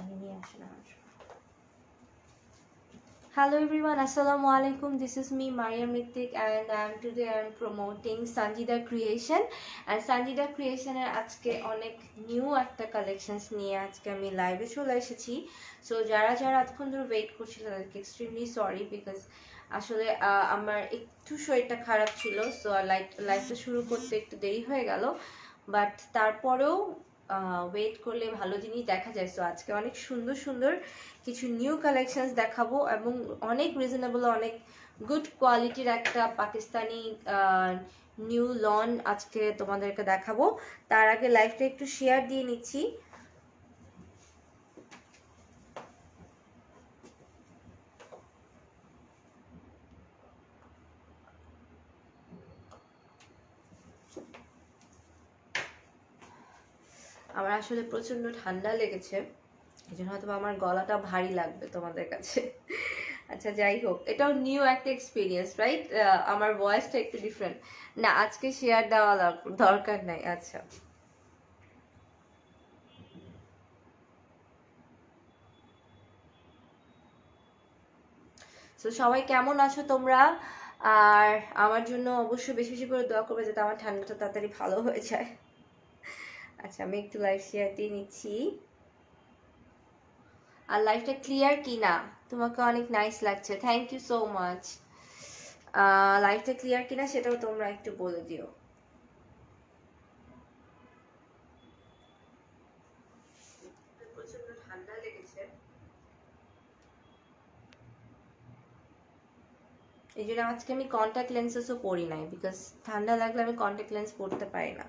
পানি নিয়ে আসেন আমার জন্য। Hello everyone, Assalamu alaikum. This is me, Mariam Ithik, and today I'm promoting Sanjida Creation. And Sanjida Creation এর আজকে অনেক নিউ একটা কালেকশনস নিয়ে আজকে আমি লাইভে চলে এসেছি। সো যারা যারা এতক্ষণ ধরে ওয়েট করছিল তাদেরকে এক্সট্রিমলি সরি, বিকজ আসলে আমার একটু শরীরটা খারাপ ছিল, সো লাইভটা শুরু করতে একটু দেরি হয়ে গেল, বাট তারপরেও ওয়েট করলে ভালো জিনিস দেখা যায়। সো আজকে অনেক সুন্দর সুন্দর কিছু নিউ কালেকশনস দেখাবো এবং অনেক রিজনেবল, অনেক গুড কোয়ালিটির একটা পাকিস্তানি নিউ লন আজকে তোমাদেরকে দেখাবো। তার আগে লাইভটা একটু শেয়ার দিয়ে নিচ্ছি। আমার আসলে প্রচন্ড ঠান্ডা লেগেছে, এই জন্য হয়তো আমার গলাটা ভারী লাগবে তোমাদের কাছে। আচ্ছা যাই হোক, এটাও নিউ একটা এক্সপিরিয়েন্স, রাইট? আমার ভয়েসটা একটু ডিফারেন্ট না, আজকে শেয়ার দেওয়া দরকার নাই। আচ্ছা, তো সবাই কেমন আছো তোমরা? আর আমার জন্য অবশ্যই বেশি বেশি করে দোয়া করবে যাতে আমার ঠান্ডাটা তাড়াতাড়ি ভালো হয়ে যায়। আচ্ছা, আমি একটু লাইভ শেয়ার দিয়ে নিচ্ছি। আর লাইভটা ক্লিয়ার কি না? তোমাকে অনেক নাইস লাগছে, থ্যাংক ইউ সো মাচ। লাইভটা ক্লিয়ার কিনা সেটাও তোমরা একটু বলে দিও। প্রচন্ড ঠান্ডা লেগেছে, এই জন্য আজকে আমি কন্ট্যাক্ট লেন্সেসও পরি নাই, বিকজ ঠান্ডা লাগলে আমি কন্ট্যাক্ট লেন্স পরতে পারি না।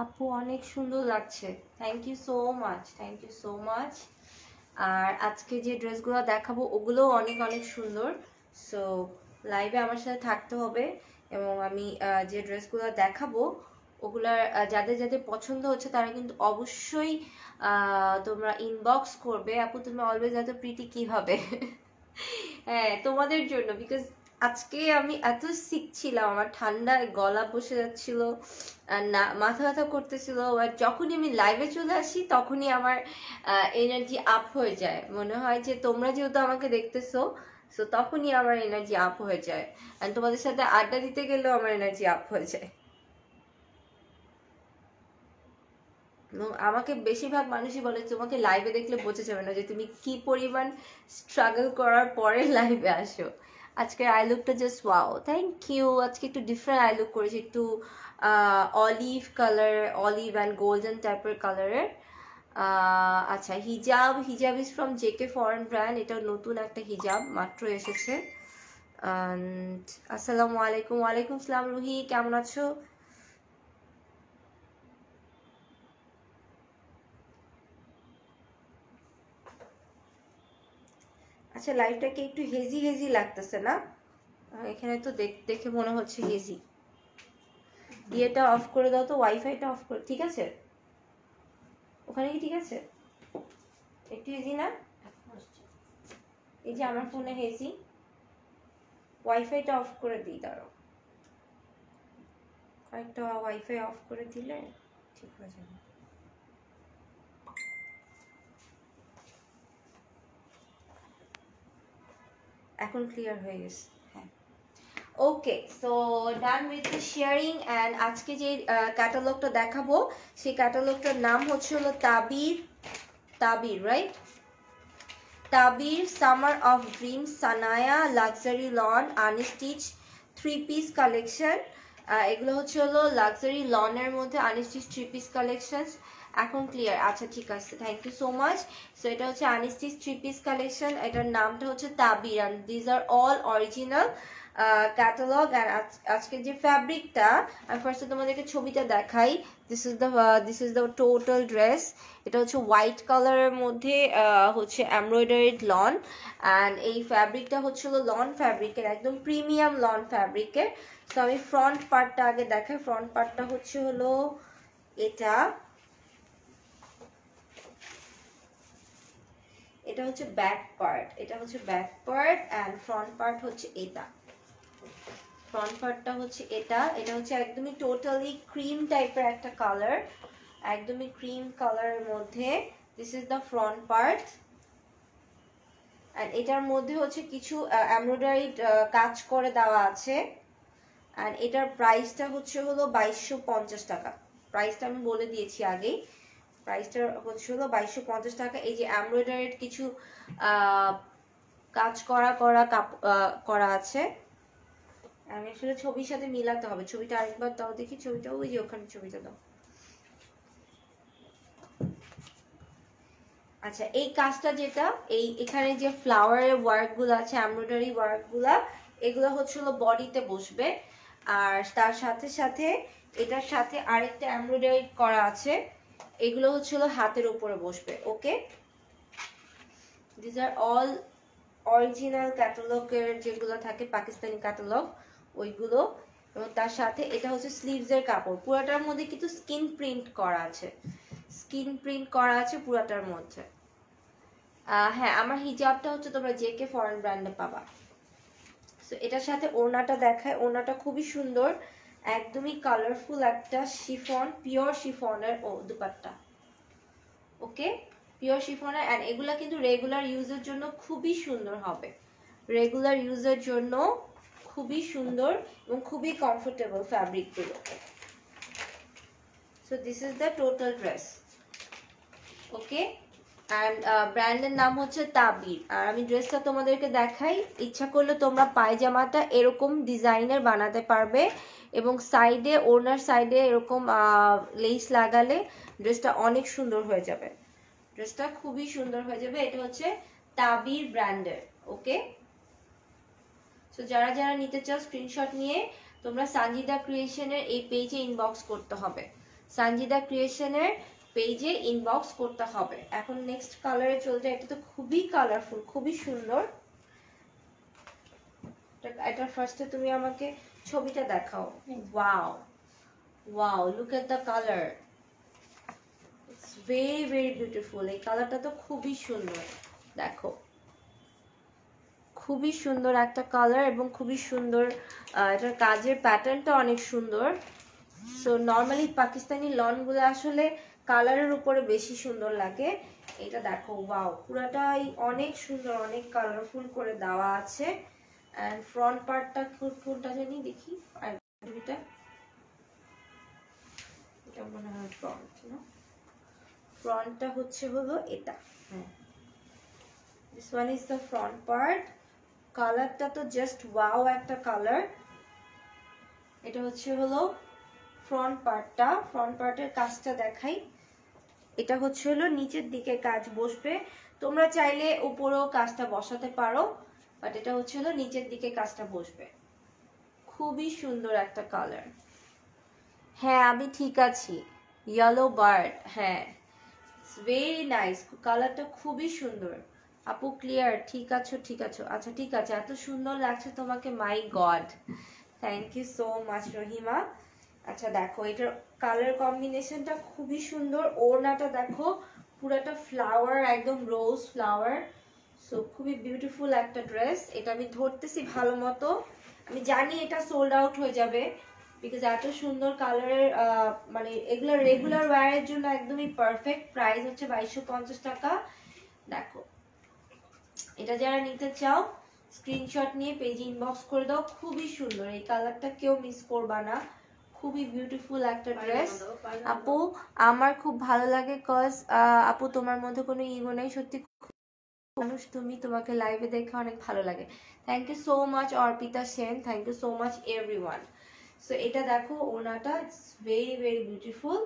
আপু অনেক সুন্দর লাগছে, thank you so much, thank you so much. আর আজকে যে ড্রেসগুলো দেখাবো ওগুলোও অনেক অনেক সুন্দর। সো লাইভে আমার সাথে থাকতে হবে, এবং আমি যে ড্রেসগুলো দেখাবো ওগুলার যাদের যাদের পছন্দ হচ্ছে তারা কিন্তু অবশ্যই তোমরা ইনবক্স করবে, আপু তুমি অলওয়েজ এত প্রিটি কিভাবে। হ্যাঁ, তোমাদের জন্য, বিকজ আজকে আমি এত সিক ছিলাম, আমার ঠান্ডায় গলা বসে যাচ্ছিল, আর না মাথা ব্যথা করতেছিল, আর যখনই আমি লাইভে চলে আসি তখনই আমার এনার্জি আপ হয়ে যায়, মনে হয় যে তোমরা যেহেতু আমাকে দেখতেছো, সো তখনই আমার এনার্জি আপ হয়ে যায়, আর তোমাদের সাথে আড্ডা দিতে গেলেও আমার এনার্জি আপ হয়ে যায়। আমাকে বেশিরভাগ মানুষই বলে তোমাকে লাইভে দেখলে বোঝা যাবে না যে তুমি কি পরিমাণ স্ট্রাগল করার পরে লাইভে আসো। আজকের আই লুকটা জাস্ট ওয়াও, থ্যাংক ইউ। আজকে একটু ডিফারেন্ট আই লুক করেছি, একটু olive colour, olive and golden টাইপের কালারের। আচ্ছা, হিজাব, হিজাব is from JK foreign brand, এটা নতুন একটা হিজাব মাত্র এসেছে। আসসালামু আলাইকুম। ওয়ালাইকুম সালাম রুহি, কেমন আছো? আচ্ছা, লাইভটা কি একটু হেজি হেজি লাগতেছে না? এখানে তো দেখে মনে হচ্ছে হেজি। ইয়েটা অফ করে দাও তো, ওয়াইফাইটা অফ করে। ঠিক আছে, ওখানে কি ঠিক আছে? একটু হেজি না? এই যে আমার ফোনে হেজি, ওয়াইফাইটা অফ করে দিই, দাঁড়াও কয়েকটা ওয়াইফাই অফ করে দিলে ঠিক হয়ে যাবে। এখন ক্লিয়ার হয়ে গেছে, হ্যাঁ। Okay, so done with the sharing. And আজকে যে ক্যাটালগটা দেখাবো সেই ক্যাটালগটার নাম হচ্ছে হলো Tabir, Tabir right, Tabir summer of dreams Sanaya luxury lawn unstitch 3 piece collection. এগুলো হচ্ছে হলো লাক্সারি লনের মধ্যে আনস্টিচ 3 পিস কালেকশন। এখন ক্লিয়ার? আচ্ছা ঠিক আছে, thank you so much. So এটা হচ্ছে আনস্টিচ 3 পিস কালেকশন, এটার নামটা হচ্ছে Tabir, and these are all original catalogue. And আজকে যে ফ্যাব্রিকটা আমি ফার্স্টে তোমাদেরকে ছবিটা দেখাই। This is the total dress. এটা হচ্ছে হোয়াইট কালারের মধ্যে হচ্ছে এমব্রয়ডারিড লন, অ্যান্ড এই ফ্যাব্রিকটা হচ্ছিল লন ফ্যাব্রিকের, একদম প্রিমিয়াম লন ফ্যাব্রিকের। তো আমি ফ্রন্ট পার্টটা আগে দেখাই। ফ্রন্ট পার্টটা হচ্ছে হলো এটা, এটা হচ্ছে ব্যাক পার্ট, এটা হচ্ছে back part, and front part হচ্ছে এটা। ফ্রন্ট পার্টটা হচ্ছে এটা, এটা হচ্ছে একদমই টোটালি ক্রিম টাইপের একটা কালার, একদমই ক্রিম কালারের মধ্যে। This is the front part, and এটার মধ্যে হচ্ছে কিছু এমব্রয়ডারি কাজ করে দেওয়া আছে। অ্যান্ড এটার প্রাইসটা হচ্ছে হলো 2250 টাকা। প্রাইসটা আমি বলে দিয়েছি আগেই, প্রাইসটা হচ্ছে হলো 2250 টাকা। এই যে এমব্রয়ডারির কিছু কাজ করা আছে। আমি আসলে ছবির সাথে মিলাতে হবে। ছবিটা আরেকবার দাও দেখি, ছবিটা ওই যে ওখানে ছবিটা দাও। আচ্ছা, এই কাজটা যেটা এখানে যে ফ্লাওয়ারের ওয়ার্কগুলো আছে, এমব্রয়ডারি ওয়ার্কগুলা, এগুলো হচ্ছে হলো বডিতে বসবে। আর তার সাথে সাথে এটার সাথে আরেকটা এমব্রয়ডারি করা আছে, এগুলো হচ্ছে হলো হাতের উপরে বসবে। ওকে, দিস আর অল অরিজিনাল ক্যাটালগের যেগুলো থাকে, পাকিস্তানি ক্যাটালগ ওইগুলো। এবং তার সাথে এটা হচ্ছে স্লিভসের কাপড়, পুরাটার মধ্যে কিন্তু স্কিন প্রিন্ট করা আছে, স্কিন প্রিন্ট করা আছে পুরাটার মধ্যে। হ্যাঁ, আমার হিজাবটা হচ্ছে তোমরা জেকে ফরেন ব্র্যান্ডে পাবা। সো এটার সাথে ওড়নাটা দেখায়। ওড়নাটা খুবই সুন্দর, একদমই কালারফুল একটা শিফন, পিওর শিফনের দুপাট্টা। ওকে, পিওর শিফনের। অ্যান্ড এগুলা কিন্তু রেগুলার ইউজের জন্য খুবই সুন্দর হবে, রেগুলার ইউজের জন্য খুবই সুন্দর এবং খুবই কমফোর্টেবল ফ্যাব্রিকগুলো। So this is the total dress. Okay, and ব্র্যান্ডের নাম হচ্ছে তাবির। আর আমি ড্রেসটা তোমাদেরকে দেখাই। ইচ্ছা করলে তোমরা পায়জামাটা এরকম ডিজাইনের বানাতে পারবে, এবং সাইডে, ওড়নার সাইডে এরকম লেস লাগালে ড্রেসটা অনেক সুন্দর হয়ে যাবে, ড্রেসটা খুবই সুন্দর হয়ে যাবে। এটা হচ্ছে তাবির ব্র্যান্ডের। ওকে, সো যারা যারা নিতে চাও স্ক্রিনশট নিয়ে তোমরা সানজিদা ক্রিয়েশনের এই পেজে ইনবক্স করতে হবে, সানজিদা ক্রিয়েশনের পেজে ইনবক্স করতে হবে। এখন নেক্সট কালারে চলে যায়। এটা তো খুবই কালারফুল, খুবই সুন্দর। এটা ফার্স্টে তুমি আমাকে ছবিটা দেখাও। Wow wow, look at the colour, it's very very beautiful. এই কালারটা তো খুবই সুন্দর, দেখো খুবই সুন্দর একটা কালার এবং খুবই সুন্দর। এটার কাজের প্যাটার্নটা অনেক সুন্দর। সো নর্মালি পাকিস্তানি লনগুলো আসলে কালারের উপরে বেশি সুন্দর লাগে। এটা দেখো, ওয়াও, পুরাটাই অনেক সুন্দর, অনেক কালারফুল করে দেওয়া আছে। অ্যান্ড ফ্রন্ট পার্টটা কোনটা জানি দেখি, আর এটা মনে হয় ফ্রন্ট না, ফ্রন্টটা হচ্ছে হলো এটা। হ্যাঁ, this one is the front part. কালারটা তো জাস্ট ওয়াও একটা কালার। এটা হচ্ছে হলো ফ্রন্ট পার্টটা। ফ্রন্ট পার্টের কাজটা দেখাই। এটা হচ্ছে হলো নিচের দিকে কাজ বসবে, তোমরা চাইলে উপরেও কাজটা বসাতে পারো, বাট এটা হচ্ছে হলো নিচের দিকে কাজটা বসবে। খুবই সুন্দর একটা কালার। হ্যাঁ, আমি ঠিক আছি, ইয়েলো বার্ড। হ্যাঁ, ইটস ভেরি নাইস, কালারটা খুবই সুন্দর। আপু ক্লিয়ার? ঠিক আছো, ঠিক আছো, আচ্ছা ঠিক আছে। এত সুন্দর লাগছে তোমাকে, my god, thank you so much Rahima. আচ্ছা দেখো, এটার কালার কম্বিনেশনটা খুবই সুন্দর। ওড়নাটা দেখো, পুরাটা ফ্লাওয়ার, একদম রোজ ফ্লাওয়ার। সো খুবই বিউটিফুল একটা ড্রেস। এটা আমি ধরতেছি ভালো মতো, আমি জানি এটা সোল্ড আউট হয়ে যাবে, বিকজ এত সুন্দর কালারের, মানে এগুলো রেগুলার ওয়্যারের জন্য একদমই পারফেক্ট। প্রাইস হচ্ছে 2250 টাকা। দেখো, এটা যারা নিতে চাও স্ক্রিনশট নিয়ে পেজ ইনবক্স করে দাও। খুবই সুন্দর এই কালারটা, কেউ মিস করবা না। খুবই বিউটিফুল একটা ড্রেস। আপু আমার খুব ভালো লাগে, কজ আপু তোমার মধ্যে কোনো ইগো নেই, সত্যি মানুষ তুমি, তোমাকে লাইভে দেখে অনেক ভালো লাগে। Thank you so much Arpita Sen, thank you so much everyone. So এটা দেখো, ওনাটা ইটস ভেরি ভেরি বিউটিফুল।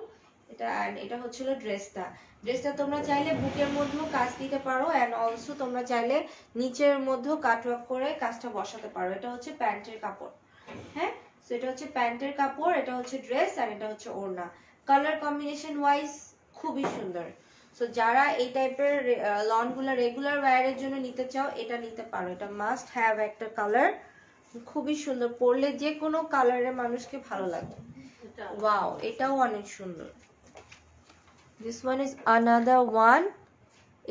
এটা, অ্যান্ড এটা হচ্ছিল ড্রেসটা। ড্রেসটা তোমরা চাইলে বুকের মধ্যেও কাজ দিতে পারো, অ্যান্ড অলসো তোমরা চাইলে নিচের মধ্যেও কাটওয়ার্ক করে কাজটা বসাতে পারো। এটা হচ্ছে প্যান্টের কাপড়। হ্যাঁ, সো এটা হচ্ছে প্যান্টের কাপড়, এটা হচ্ছে ড্রেস, আর এটা হচ্ছে ওড়না। কালার কম্বিনেশন ওয়াইজ খুবই সুন্দর। সো যারা এই টাইপের লনগুলো রেগুলার ওয়্যারের জন্য নিতে চাও, এটা নিতে পারো। এটা মাস্ট হ্যাভ একটা কালার, খুবই সুন্দর, পরলে যে কোনো কালারের মানুষকে ভালো লাগে। ওয়াও, এটাও অনেক সুন্দর। This one is another one.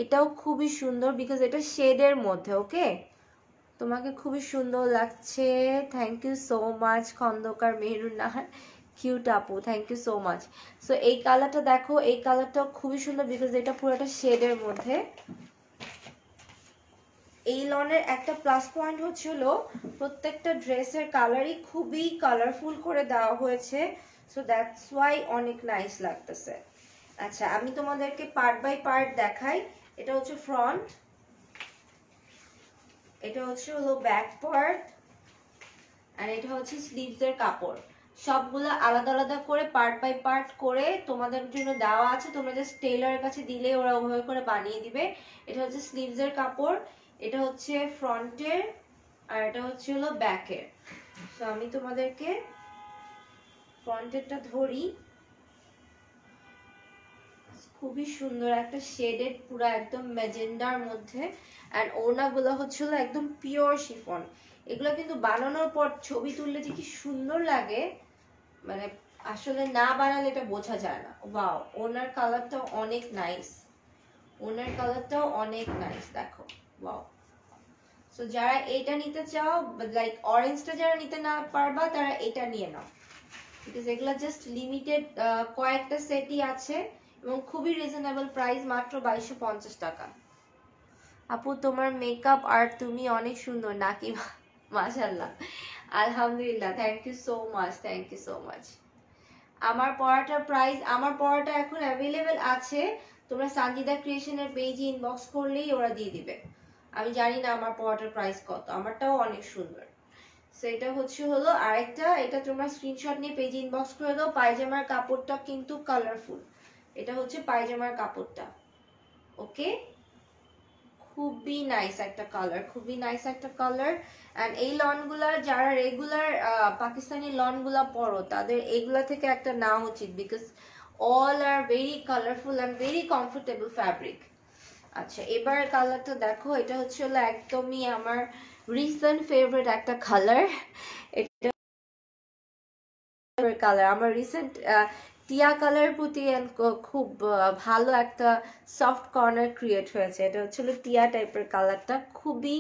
এটাও খুবই সুন্দর বিকজ এটা শেডের মধ্যে। ওকে, তোমাকে খুবই সুন্দর লাগছে। Thank you so much Khandakar Mehrun Nahar, cute আপু, thank you so much. So এই কালারটা দেখো, এই কালারটাও খুবই সুন্দর বিকজ এটা পুরোটা শেডের মধ্যে। এই লনের একটা প্লাস পয়েন্ট হচ্ছিল প্রত্যেকটা ড্রেসের কালারই খুবই কালারফুল করে দেওয়া হয়েছে, সো দ্যাটস ওয়াই অনেক নাইস লাগতেছে। আচ্ছা, আমি তোমাদেরকে পার্ট বাই পার্ট দেখাই। এটা হচ্ছে ফ্রন্ট, এটা হচ্ছে হলো ব্যাক পার্ট, আর এটা হচ্ছে স্লিভসের কাপড়। সবগুলো আলাদা আলাদা করে পার্ট বাই পার্ট করে তোমাদের জন্য দেওয়া আছে, তোমরা জাস্ট টেইলরের কাছে দিলে ওরা ওভাবে করে বানিয়ে দিবে। এটা হচ্ছে স্লিভসের কাপড়, এটা হচ্ছে ফ্রন্টের, আর এটা হচ্ছে হলো ব্যাকের। তো আমি তোমাদেরকে ফ্রন্টেরটা ধরি। খুবই সুন্দর একটা শেডেড, পুরো একদম ম্যাজেন্ডার মধ্যে, অ্যান্ড ওড়নাগুলো হচ্ছিল একদম পিওর শিফন। এগুলো কিন্তু বানানোর পর ছবি তুললে যে কি সুন্দর লাগে, মানে আসলে না বানালে এটা বোঝা যায় না। ওয়াও, ওনার কালারটাও অনেক নাইস, ওনার কালারটাও অনেক নাইস, দেখো ওয়াও। সো যারা এটা নিতে চাও, লাইক অরেঞ্জটা যারা নিতে না পারবা তারা এটা নিয়ে নাও, বিকজ এগুলো জাস্ট লিমিটেড কয়েকটা সেটই আছে এবং খুবই রিজনেবল প্রাইস, মাত্র 2250 টাকা। আপু তোমার মেকআপ আর তুমি অনেক সুন্দর নাকি? মাশাআল্লাহ, আলহামদুলিল্লাহ, thank you so much, thank you so much. আমার পড়াটার প্রাইস, আমার পড়াটা এখন অ্যাভেলেবেল আছে, তোমরা সানজিদা ক্রিয়েশনের পেজে ইনবক্স করলেই ওরা দিয়ে দিবে। আমি জানি না আমার পড়াটার প্রাইস কত, আমারটাও অনেক সুন্দর। সো এটা হচ্ছে হলো আরেকটা, এটা তোমরা স্ক্রিনশট নিয়ে পেজে ইনবক্স করে দাও। পায়জামার কাপড়টা কিন্তু কালারফুল, এটা হচ্ছে পায়জামার কাপড়টা। ওকে, খুবই নাইস একটা কালার, খুবই নাইস একটা কালার। অ্যান্ড এই লনগুলার যারা রেগুলার পাকিস্তানি লনগুলা পরো, তাদের এইগুলা থেকে একটা নেওয়া উচিত, because all are very colourful and very comfortable fabric. আচ্ছা, এবার কালারটা দেখো, এটা হচ্ছে হলো একদমই আমার রিসেন্ট ফেভারিট একটা কালার। এটা কালার আমার রিসেন্ট টিয়া কালারের প্রতি খুব ভালো একটা সফট কর্নার ক্রিয়েট হয়েছে। এটা হচ্ছে টিয়া টাইপের কালারটা, খুবই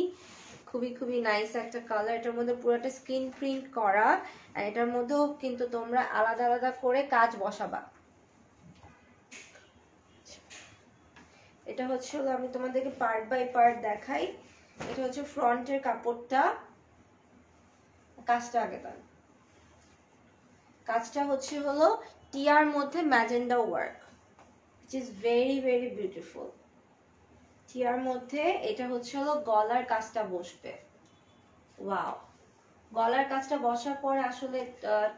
খুবই খুবই নাইস একটা কালার। এটার মধ্যে পুরোটা স্ক্রিন প্রিন্ট করা, আর এটার মধ্যেও কিন্তু তোমরা আলাদা আলাদা করে কাজ বসাবা। এটা হচ্ছে আমি তোমাদেরকে পার্ট বাই পার্ট দেখাই। এটা হচ্ছে ফ্রন্টের কাপড়টা, কাজটা আগে দেন। কাজটা হচ্ছে হলো টিয়ার মধ্যে magenta work, which is very very beautiful। টিয়ার মধ্যে এটা হচ্ছে হলো গলার কাজটা বসবে। ওয়াও, গলার কাজটা বসার পরে আসলে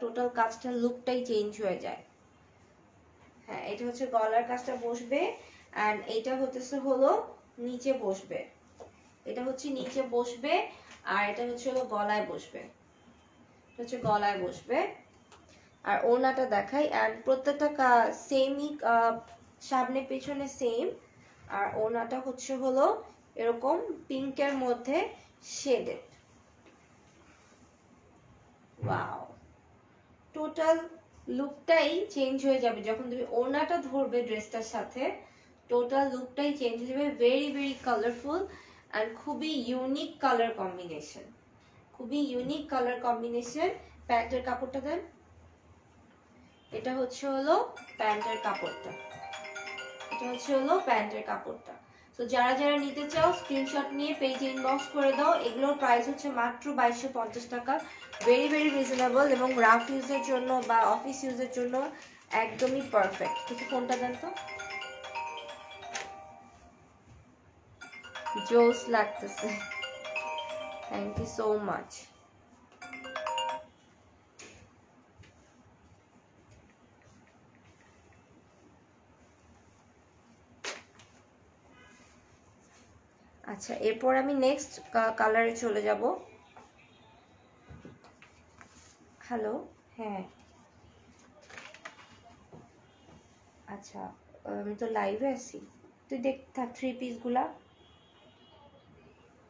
টোটাল কাজটার লুকটাই চেঞ্জ হয়ে যায়। হ্যাঁ, এটা হচ্ছে গলার কাজটা বসবে, অ্যান্ড এটা হতেছে হলো নিচে বসবে। এটা হচ্ছে নিচে বসবে, আর এটা হচ্ছে হলো গলায় বসবে। এটা হচ্ছে গলায় বসবে। আর ওড়নাটা দেখাই, অ্যান্ড প্রত্যেকটা সেমই, সামনে পেছনে সেম। আর ওড়নাটা হচ্ছে হলো এরকম পিঙ্কের মধ্যে শেডেড। ওয়াও, টোটাল লুকটাই চেঞ্জ হয়ে যাবে যখন তুমি ওড়নাটা ধরবে ড্রেসটার সাথে, টোটাল লুকটাই চেঞ্জ হয়ে যাবে। ভেরি ভেরি কালারফুল অ্যান্ড খুবই ইউনিক কালার কম্বিনেশন, খুবই ইউনিক কালার কম্বিনেশন। প্যান্টের কাপড়টা দেন, এটা হচ্ছে হলো প্যান্টের কাপড়টা, এটা হচ্ছে হলো প্যান্টের কাপড়টা। তো যারা যারা নিতে চাও স্ক্রিনশট নিয়ে পেজে ইনবক্স করে দাও। এগুলোর প্রাইস হচ্ছে মাত্র 2250 টাকা, ভেরি ভেরি রিজনেবল, এবং রাফ ইউজের জন্য বা অফিস ইউজের জন্য একদমই পারফেক্ট। কিছু ফোনটা দেন তো, জোস লাগতেছে, থ্যাংক ইউ সো মাচ। আচ্ছা, এরপর আমি নেক্সট কালারে চলে যাব। হ্যালো, হ্যাঁ আচ্ছা, আমি তো লাইভে আছি, তুই দেখ থাক 3 পিসগুলা।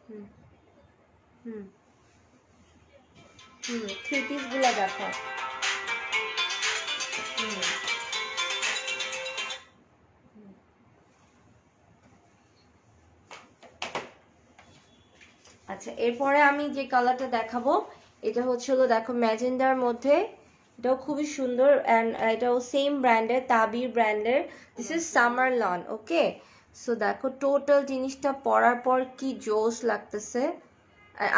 হুম হুম 3 পিসগুলা দেখো। হুম আচ্ছা, এরপরে আমি যে কালারটা দেখাবো এটা হচ্ছে হলো দেখো ম্যাজেন্ডার মধ্যে, এটাও খুবই সুন্দর অ্যান্ড এটাও সেম ব্র্যান্ডের, তাবির ব্র্যান্ডের। This is summer lawn. Okay, so দেখো টোটাল জিনিসটা পরার পর কি জোস লাগতেছে।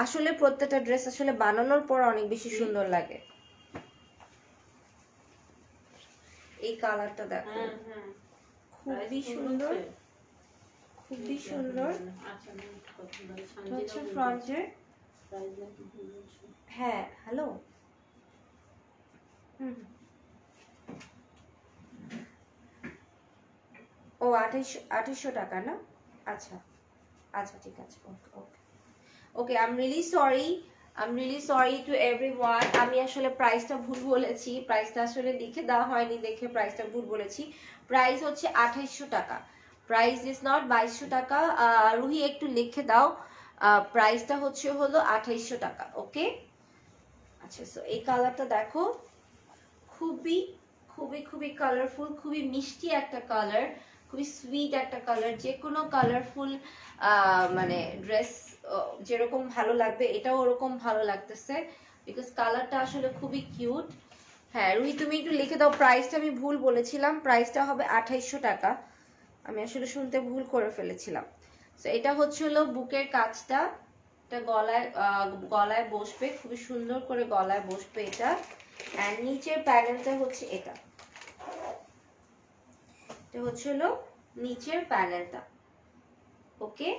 আসলে প্রত্যেকটা ড্রেস আসলে বানানোর পর অনেক বেশি সুন্দর লাগে। এই কালারটা দেখো, খুবই সুন্দর, খুবই সুন্দর। এটা হচ্ছে ফ্রন্টের। হ্যাঁ হ্যালো, হুম ও 2800 টাকা না? আচ্ছা আচ্ছা, ঠিক আছে, okay okay okay. I am really sorry to everyone. আমি আসলে প্রাইসটা ভুল বলেছি, প্রাইসটা আসলে লিখে দেওয়া হয়নি দেখে প্রাইসটা ভুল বলেছি। প্রাইস হচ্ছে 2800 টাকা, প্রাইস ইজ নট 2200 টাকা। রুহি একটু লিখে দাও, প্রাইসটা হচ্ছে হলো 2800 টাকা। ওকে, আচ্ছা, সো এই কালারটা দেখো, খুবই খুবই খুবই কালারফুল, খুবই মিষ্টি একটা কালার, খুবই সুইট একটা কালার। যে কোনো কালারফুল মানে ড্রেস যেরকম ভালো লাগবে এটাও ওরকম ভালো লাগতেছে, বিকজ কালারটা আসলে খুবই কিউট। হ্যাঁ রুহি, তুমি একটু লিখে দাও, প্রাইসটা আমি ভুল বলেছিলাম, প্রাইসটা হবে 2800 টাকা, আমি আসলে শুনতে ভুল করে ফেলেছিলাম। তো এটা হচ্ছে হলো বুকের কাজটা, এটা গলায় গলায় বসবে, খুবই সুন্দর করে গলায় বসবে এটা। এন্ড নিচের প্যানেলটা হচ্ছে এটা হচ্ছে হলো নিচের প্যানেলটা। ওকে,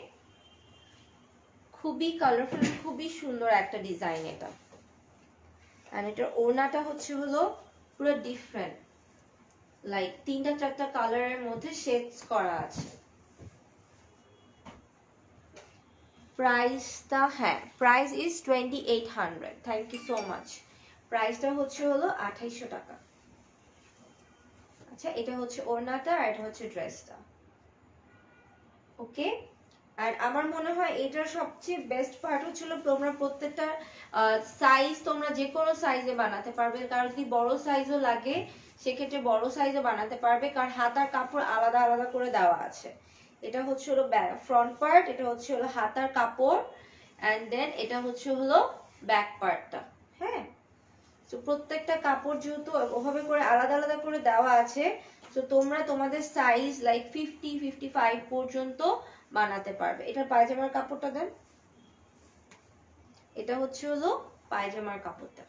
খুবই কালারফুল, খুবই সুন্দর একটা ডিজাইন এটা। এন্ড এটার ওড়নাটা হচ্ছে হলো পুরো ডিফারেন্ট, লাইক 3-4টা কালারের মধ্যে শেডস করা আছে। প্রাইসটা, হ্যাঁ price is 2800। Thank you so much. প্রাইসটা হচ্ছে হলো 2800 টাকা। আচ্ছা, এটা হচ্ছে ওড়নাটা আর এটা হচ্ছে ড্রেসটা। ওকে, আর আমার মনে হয় এটার সবচেয়ে বেস্ট পার্ট হচ্ছিল তোমরা প্রত্যেকটা সাইজ তোমরা যে কোনো সাইজে বানাতে পারবে, কারণ যদি বড় সাইজও লাগে সেক্ষেত্রে বড় সাইজও বানাতে পারবে, কারণ হাতার কাপড় আলাদা আলাদা করে দেওয়া আছে। এটা হচ্ছে হলো ফ্রন্ট পার্ট, এটা হচ্ছে হলো হাতার কাপড়, অ্যান্ড দেন এটা হচ্ছে হলো ব্যাক পার্টটা। হ্যাঁ, তো প্রত্যেকটা কাপড় যেহেতু ওভাবে করে আলাদা আলাদা করে দেওয়া আছে, তো তোমরা তোমাদের সাইজ লাইক 50-55 পর্যন্ত বানাতে পারবে। এটার পায়জামার কাপড়টা দেন, এটা হচ্ছে হলো পায়জামার কাপড়টা।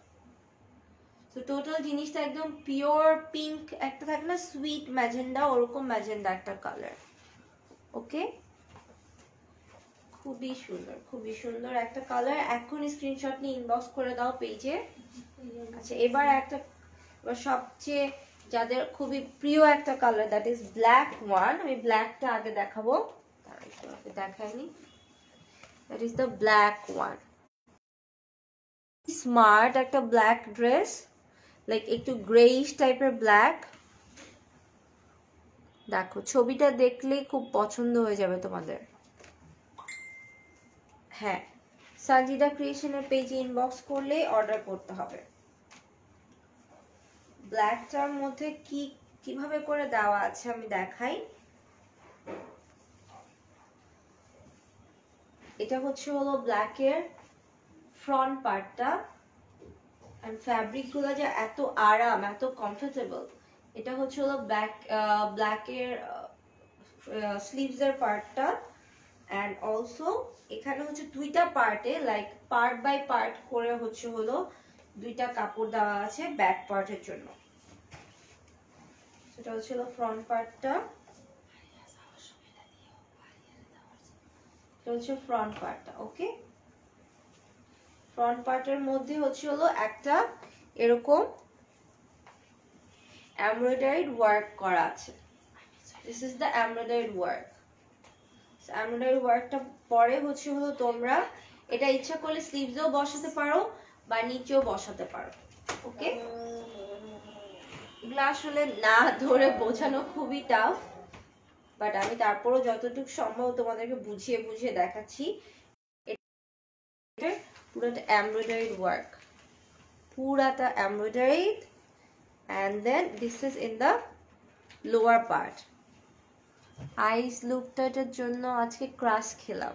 তো টোটাল জিনিসটা একদম পিওর পিঙ্ক, একটা থাকে না সুইট ম্যাজেন্ডা, ওরকম ম্যাজেন্ডা একটা কালার। ওকে, খুবই সুন্দর, খুবই সুন্দর একটা কালার। এখনই স্ক্রিনশট নিয়ে ইনবক্স করে দাও পেজে। আচ্ছা, এবার সবচেয়ে যাদের খুবই প্রিয় একটা colour, that is black one. আমি ব্ল্যাকটা আগে দেখাবো, দেখাইনি। That is the black one. Smart একটা ব্ল্যাক ড্রেস, লাইক একটু গ্রেইশ টাইপের ব্ল্যাক। দেখো ছবিটা দেখলেই খুব পছন্দ হয়ে যাবে তোমাদের। হ্যাঁ, সানজিদা ক্রিয়েশনের পেজে ইনবক্স করলেই অর্ডার করতে হবে। ব্ল্যাকটার মধ্যে কিভাবে করে দেওয়া আছে আমি দেখাই। এটা হচ্ছে হলো ব্ল্যাকের ফ্রন্ট পার্টটা, এন্ড ফ্যাব্রিক গুলো যে এত আরাম, এত কমফোর্টেবল। এটা হচ্ছে হলো ব্ল্যাকের স্লিভস এর পার্টটা, এন্ড অলসো এখানে হচ্ছে দুইটা পার্টে লাইক পার্ট বাই পার্ট করে হচ্ছে হলো দুইটা কাপড় দেওয়া আছে ব্যাক পার্টের জন্য। সেটা হচ্ছে হলো ফ্রন্ট পার্টটা, এটা হচ্ছে ফ্রন্ট পার্টটা। ওকে, ফ্রন্ট পার্টের মধ্যে হচ্ছে হলো একটা এরকম এমব্রয়ডারিড ওয়ার্ক করা আছে। This is the embroidered work. Embroidery ওয়ার্কটা পরে হচ্ছে হলো তোমরা এটা ইচ্ছা করলে স্লিভসেও বসাতে পারো বা নিচেও বসাতে পারো। ওকে, এগুলো আসলে না ধরে বোঝানো খুবই টাফ, বাট আমি তারপরও যতটুকু সম্ভব তোমাদেরকে বুঝিয়ে বুঝিয়ে দেখাচ্ছি। এটা পুরোটা এমব্রয়ডারি ওয়ার্ক, পুরাটা embroidered, and then this is in the lower part. আইস লুকটার জন্য আজকে ক্রাশ খেলাম।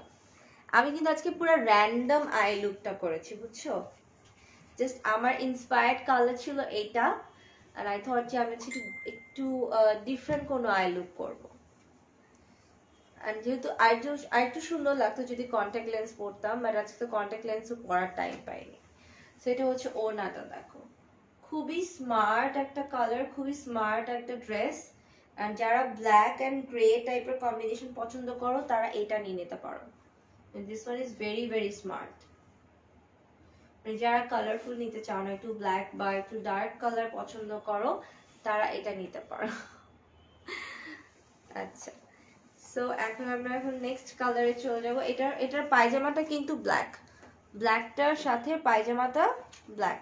আমি কিন্তু আজকে পুরো র্যান্ডম আই লুকটা করেছি, বুঝছো? জাস্ট আমার ইন্সপায়ার্ড কালার ছিল এইটা, আর আই থট যে আমি একটু ডিফারেন্ট কোনো আই লুক করবো। আর যেহেতু আরেকটু সুন্দর লাগতো যদি কন্ট্যাক্ট লেন্স পরতাম, বাট আজকে তো কন্ট্যাক্ট লেন্সও পরার টাইম পাইনি। সেটা হচ্ছে ওড়নাটা দেখো, খুবই স্মার্ট একটা কালার, খুবই স্মার্ট একটা ড্রেস। আর যারা ব্ল্যাক অ্যান্ড গ্রে টাইপের কম্বিনেশন পছন্দ করো তারা এটা নিয়ে নিতে পারো। This one is very very smart. যারা কালারফুল নিতে চাও না, একটু ব্ল্যাক বা একটু ডার্ক কালার পছন্দ করো, তারা এটা নিতে পারো। আচ্ছা, সো এখন আমরা নেক্সট কালারে চলে যাব। এটার পায়জামাটা কিন্তু ব্ল্যাকটার সাথে পায়জামাটা ব্ল্যাক।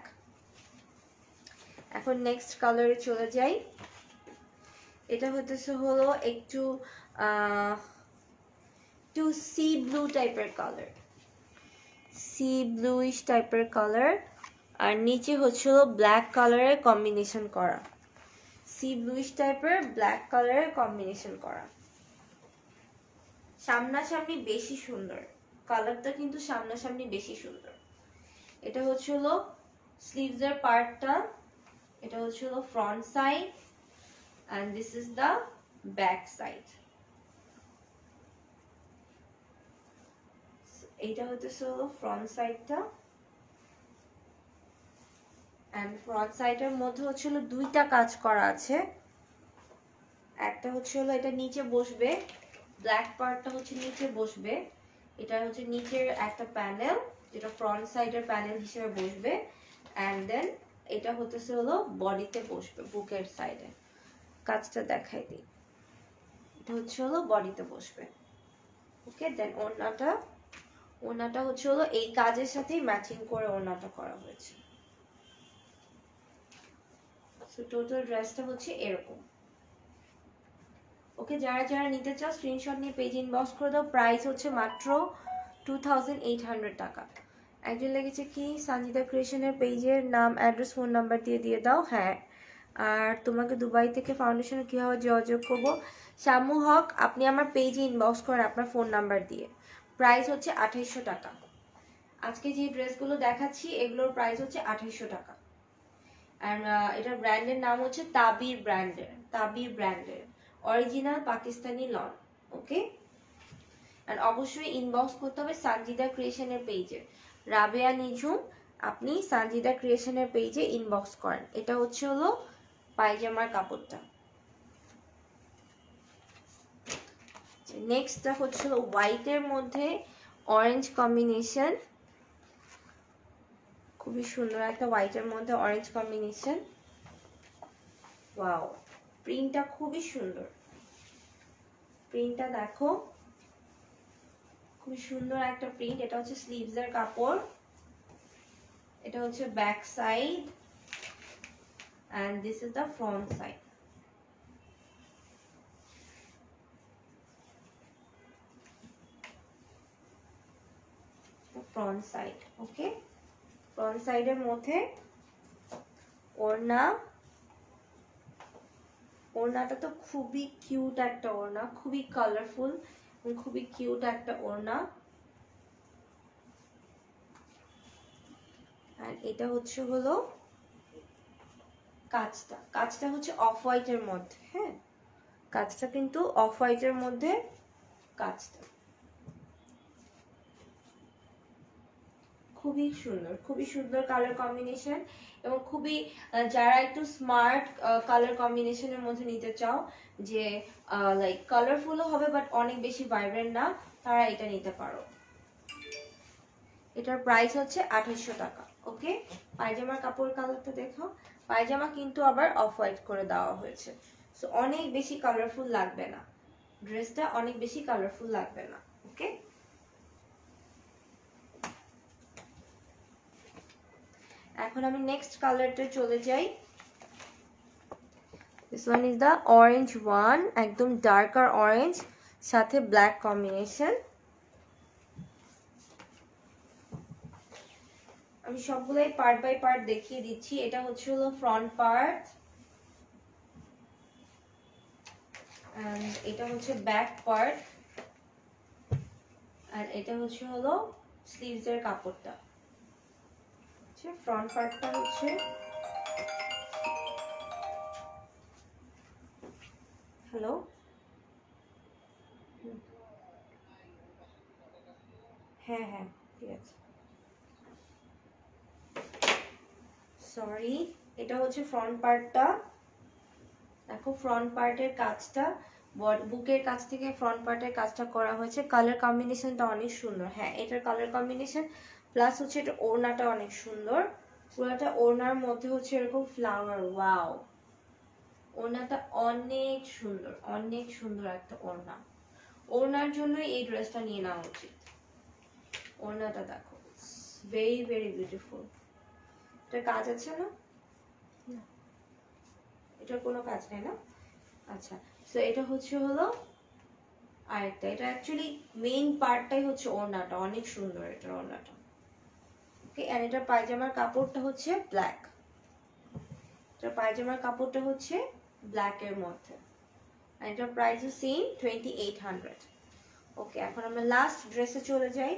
এখন নেক্সট কালারে চলে যাই। এটা হতেছে হলো একটু সি ব্লু টাইপের কালার, সি ব্লুইশ টাইপের কালার, আর নিচে হচ্ছে হলো ব্ল্যাক কালারের কম্বিনেশন করা, সি ব্লুইশ টাইপের ব্ল্যাক কালারের কম্বিনেশন করা। সামনাসামনি বেশি সুন্দর কালারটা, কিন্তু সামনাসামনি বেশি সুন্দর। এটা হচ্ছে হলো স্লিভসের পার্টটা, এটা হচ্ছে হলো front side, and this is the back side. এইটা হচ্ছে হলো ফ্রন্ট সাইডটা, and ফ্রন্ট সাইডের মধ্যে হচ্ছে হলো দুইটা কাজ করা আছে। একটা হচ্ছে হলো এটা নিচে বসবে, ব্ল্যাক পার্টটা হচ্ছে নিচে বসবে, এটা হচ্ছে নিচের একটা প্যানেল যেটা ফ্রন্ট সাইডের প্যানেল হিসেবে বসবে, and then এটা হচ্ছে হলো বডিতে বসবে, বুকের সাইডে। কাজটা দেখাই দিই, এটা হচ্ছে হলো বডিতে বসবে। ওকে, দেন ওড়নাটা হচ্ছে হলো এই কাজের সাথেই ম্যাচিং করে ওড়নাটা করা হয়েছে। সো টোটাল ড্রেসটা হচ্ছে এরকম। ওকে, যারা যারা নিতে চাও স্ক্রিনশট নিয়ে পেজ ইনবক্স করে দাও। প্রাইস হচ্ছে মাত্র 2800 টাকা। একজন লেগেছে কি সঞ্জিদা ক্রিয়েশনের পেজের নাম, অ্যাড্রেস, ফোন নাম্বার দিয়ে দাও। হ্যাঁ, আর তোমাকে দুবাই থেকে ফাউন্ডেশনে কীভাবে যোগাযোগ করবো? শামু হক, আপনি আমার পেজে ইনবক্স করেন আপনার ফোন নাম্বার দিয়ে। প্রাইস হচ্ছে 2800 টাকা। আজকে যে ড্রেসগুলো দেখাচ্ছি এগুলোর প্রাইস হচ্ছে 2800 টাকা। আর এটার ব্র্যান্ডের নাম হচ্ছে তাবির ব্র্যান্ডের অরিজিনাল পাকিস্তানি লন। ওকে, আর অবশ্যই ইনবক্স করতে হবে সঞ্জিদা ক্রিয়েশনের পেজে। রাবেয়া নিঝুম, আপনি সঞ্জিদা ক্রিয়েশনের পেজে ইনবক্স করেন। এটা হচ্ছে হলো পায়জামার কাপড়টা। নেক্সটটা হচ্ছে হলো হোয়াইটের মধ্যে অরেঞ্জ কম্বিনেশন, খুবই সুন্দর একটা হোয়াইটের মধ্যে অরেঞ্জ কম্বিনেশন। ওয়াও, প্রিন্টটা খুবই সুন্দর, প্রিন্টটা দেখো খুবই সুন্দর একটা প্রিন্ট। এটা হচ্ছে স্লিভসের কাপড়, এটা হচ্ছে back side, and this is the front side. Front side. Okay, front সাইডের মধ্যে ওড়নাটা তো খুবই কিউট একটা ওড়না, খুবই কালারফুল এবং খুবই কিউট একটা ওড়না। আর এটা হচ্ছে হলো কাজটা হচ্ছে অফ হোয়াইটের মধ্যে। হ্যাঁ, কাজটা কিন্তু অফ হোয়াইটের মধ্যে কাজটা খুবই সুন্দর কালার কম্বিনেশন, এবং খুবই যারা একটু স্মার্ট কালার কম্বিনেশনের মধ্যে নিতে চাও, যে লাইক কালারফুলও হবে বাট অনেক বেশি ভাইব্রেন্ট না, তারা এটা নিতে পারো। এটার প্রাইস হচ্ছে 2800 টাকা। ওকে, পায়জামার কাপড় কালারটা দেখো, পায়জামা কিন্তু আবার অফ হোয়াইট করে দেওয়া হয়েছে, সো অনেক বেশি কালারফুল লাগবে না। ড্রেসটা অনেক বেশি কালারফুল লাগবে না। ওকে, এখন আমি নেক্সট কালারটা চলে যাই। This one is the orange one, একদম ডার্কার অরেঞ্জ সাথে ব্ল্যাক কম্বিনেশন। আমি সবগুলাই পার্ট বাই পার্ট দেখিয়ে দিচ্ছি। এটা হচ্ছে হলো ফ্রন্ট পার্ট, এন্ড এটা হচ্ছে ব্যাক পার্ট, আর এটা হচ্ছে হলো স্লিভস এর কাপড়টা। ফ্রন্ট পার্টটা হচ্ছে হ্যালো হ্যাঁ হ্যাঁ ঠিক আছে, সরি। এটা হচ্ছে ফ্রন্ট পার্টটা। দেখো ফ্রন্ট পার্টের কাজটা বুকের কাছ থেকে ফ্রন্ট পার্টের কাজটা করা হয়েছে। কালার কম্বিনেশনটা অনেক সুন্দর। হ্যাঁ, এটার কালার কম্বিনেশন প্লাস হচ্ছে এটা ওড়নাটা অনেক সুন্দর। পুরোটা ওড়নার মধ্যে হচ্ছে এরকম ফ্লাওয়ার। ওয়াও, ওড়নাটা অনেক সুন্দর, অনেক সুন্দর একটা ওড়না। ওড়নার জন্য এই ড্রেসটা নিয়ে নেওয়া উচিত। ওড়নাটা দেখো, ভেরি ভেরি বিউটিফুল। এটার কাজ আছে না? এটার কোনো কাজ নেই না? আচ্ছা, সো এটা হচ্ছে হলো আরেকটা। এটা অ্যাকচুয়ালি মেইন পার্টটাই হচ্ছে ওড়নাটা, অনেক সুন্দর এটার ওড়নাটা। ওকে, আর এটার পায়জামার কাপড়টা হচ্ছে ব্ল্যাক। এটার পায়জামার কাপড়টা হচ্ছে ব্ল্যাক এর মধ্যে, আর এটার প্রাইসও সেম 2800। ওকে, এখন আমরা লাস্ট ড্রেসে চলে যাই।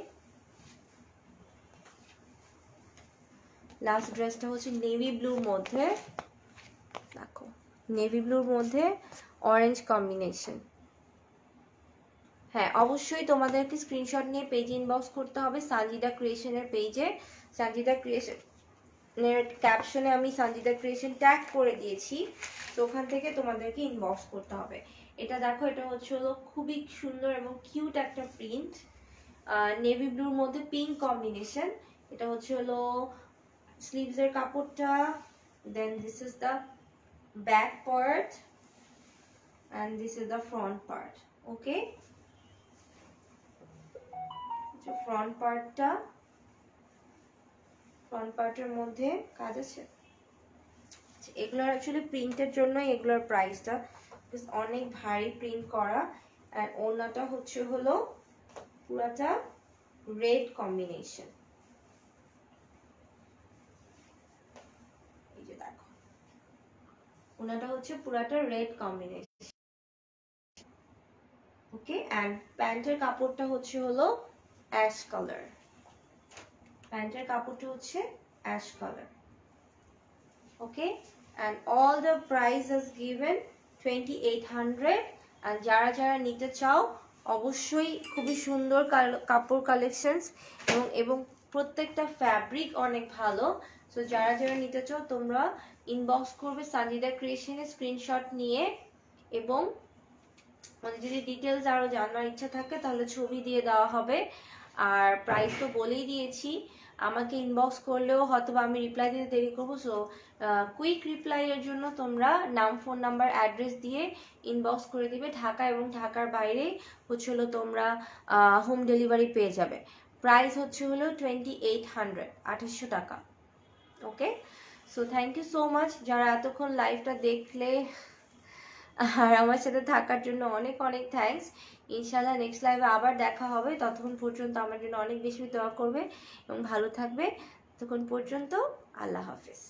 লাস্ট ড্রেসটা হচ্ছে নেভি ব্লুর মধ্যে। দেখো, নেভি ব্লুর মধ্যে অরেঞ্জ কম্বিনেশন। হ্যাঁ, অবশ্যই তোমাদেরকে স্ক্রিনশট নিয়ে পেজে ইনবক্স করতে হবে সানজিদা ক্রিয়েশনের পেজে। সানজিদা ক্রিয়েশনের ক্যাপশনে আমি সানজিদা ক্রিয়েশন ট্যাগ করে দিয়েছি, তো ওখান থেকে তোমাদেরকে ইনবক্স করতে হবে। এটা দেখো, এটা হচ্ছে হলো খুবই সুন্দর এবং কিউট একটা প্রিন্ট, নেভি ব্লুর মধ্যে পিঙ্ক কম্বিনেশন। এটা হচ্ছে হলো স্লিভস এর কাপড়টা, then this is the back part and this is the front part. Okay, front পার্টটা, ফ্রন্ট পার্টের মধ্যে কাজ আছে। এগুলোর অ্যাকচুয়ালি প্রিন্টের জন্য এগুলোর প্রাইসটা অনেক ভারী প্রিন্ট করা। আর ওড়নাটা হচ্ছে হলো পুরাটা রেড কম্বিনেশন। এই যে দেখো, ওড়নাটা হচ্ছে পুরাটা রেড কম্বিনেশন। ওকে, এন্ড প্যান্টের কাপড়টা হচ্ছে হলো অ্যাশ কালার। প্যান্টের কাপড়টা হচ্ছে ash colour. Okay, and all the price is given 2800। and যারা যারা নিতে চাও অবশ্যই খুবই সুন্দর কাপড় কালেকশনস এবং প্রত্যেকটা ফ্যাব্রিক অনেক ভালো। সো যারা যারা নিতে চাও তোমরা ইনবক্স করবে সানজিদা ক্রিয়েশনে স্ক্রিনশট নিয়ে, এবং মানে যদি ডিটেলস আরো জানার ইচ্ছা থাকে তাহলে ছবি দিয়ে দেওয়া হবে। আর প্রাইস তো বলেই দিয়েছি, আমাকে ইনবক্স করলেও হয়তো আমি রিপ্লাই দিতে দেরি করবো। সো কুইক রিপ্লাই এর জন্য তোমরা নাম, ফোন নাম্বার, অ্যাড্রেস দিয়ে ইনবক্স করে দিবে। ঢাকা এবং ঢাকার বাইরে হচ্ছে হলো তোমরা হোম ডেলিভারি পেয়ে যাবে। প্রাইস হচ্ছে হলো 2800, 2800 টাকা। Okay, so thank you so much যারা এতক্ষণ লাইভটা দেখলে, আর আমার সাথে থাকার জন্য অনেক অনেক থ্যাঙ্কস। ইনশাল্লাহ নেক্সট লাইভে আবার দেখা হবে। ততক্ষণ পর্যন্ত আমার জন্য অনেক বেশি দোয়া করবে এবং ভালো থাকবে। ততক্ষণ পর্যন্ত আল্লাহ হাফেজ।